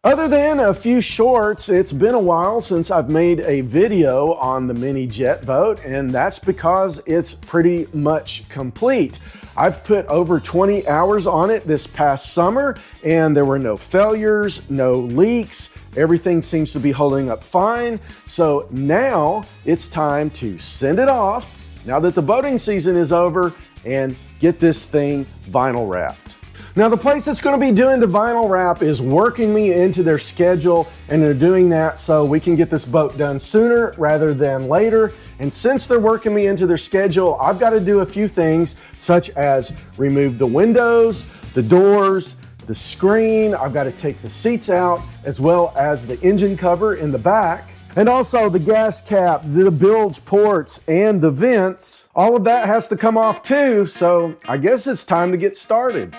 Other than a few shorts, it's been a while since I've made a video on the mini jet boat, and that's because it's pretty much complete. I've put over 20 hours on it this past summer, and there were no failures, no leaks. Everything seems to be holding up fine. So now it's time to send it off, now that the boating season is over, and get this thing vinyl wrapped. Now, the place that's going to be doing the vinyl wrap is working me into their schedule, and they're doing that so we can get this boat done sooner rather than later. And since they're working me into their schedule, I've got to do a few things such as remove the windows, the doors, the screen. I've got to take the seats out, as well as the engine cover in the back. And also the gas cap, the bilge ports, and the vents. All of that has to come off too, so I guess it's time to get started.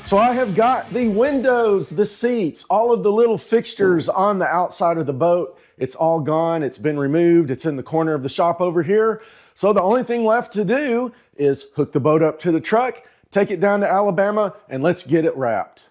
So I have got the windows, the seats, all of the little fixtures on the outside of the boat. It's all gone, it's been removed, it's in the corner of the shop over here. So the only thing left to do is hook the boat up to the truck, take it down to Alabama, and let's get it wrapped.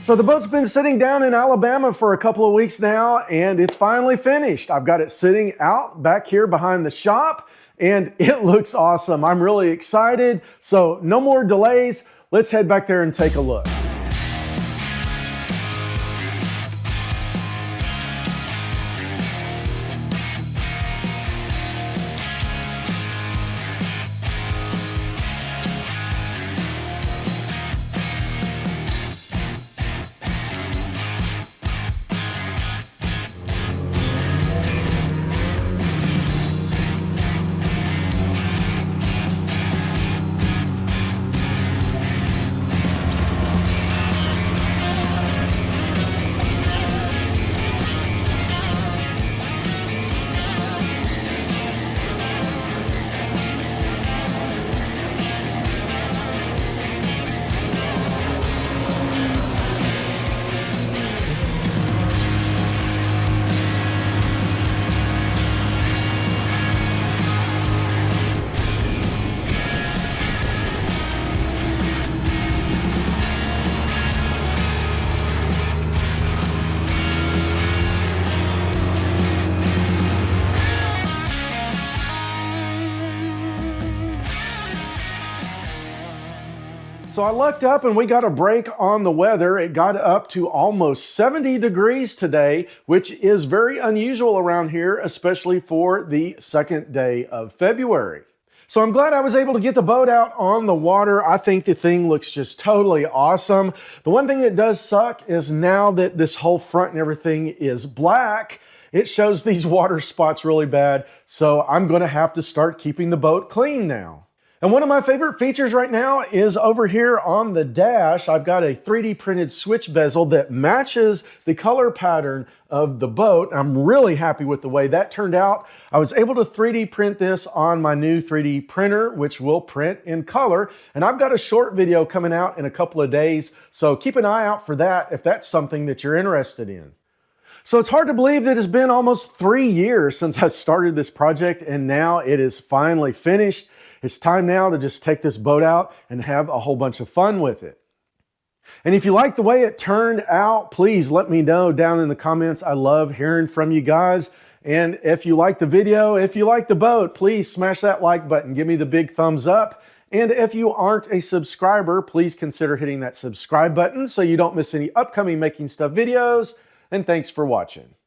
So the boat's been sitting down in Alabama for a couple of weeks now, and it's finally finished. I've got it sitting out back here behind the shop, and it looks awesome. I'm really excited. So no more delays. Let's head back there and take a look. So I looked up and we got a break on the weather. It got up to almost 70 degrees today, which is very unusual around here, especially for the second day of February. So I'm glad I was able to get the boat out on the water. I think the thing looks just totally awesome. The one thing that does suck is now that this whole front and everything is black, it shows these water spots really bad, so I'm gonna have to start keeping the boat clean now. And one of my favorite features right now is over here on the dash. I've got a 3D printed switch bezel that matches the color pattern of the boat. I'm really happy with the way that turned out. I was able to 3D print this on my new 3D printer, which will print in color. And I've got a short video coming out in a couple of days, so keep an eye out for that if that's something that you're interested in. So it's hard to believe that it's been almost 3 years since I started this project, and now it is finally finished. It's time now to just take this boat out and have a whole bunch of fun with it. And if you like the way it turned out, please let me know down in the comments. I love hearing from you guys. And if you like the video, if you like the boat, please smash that like button. Give me the big thumbs up. And if you aren't a subscriber, please consider hitting that subscribe button so you don't miss any upcoming Making Stuff videos. And thanks for watching.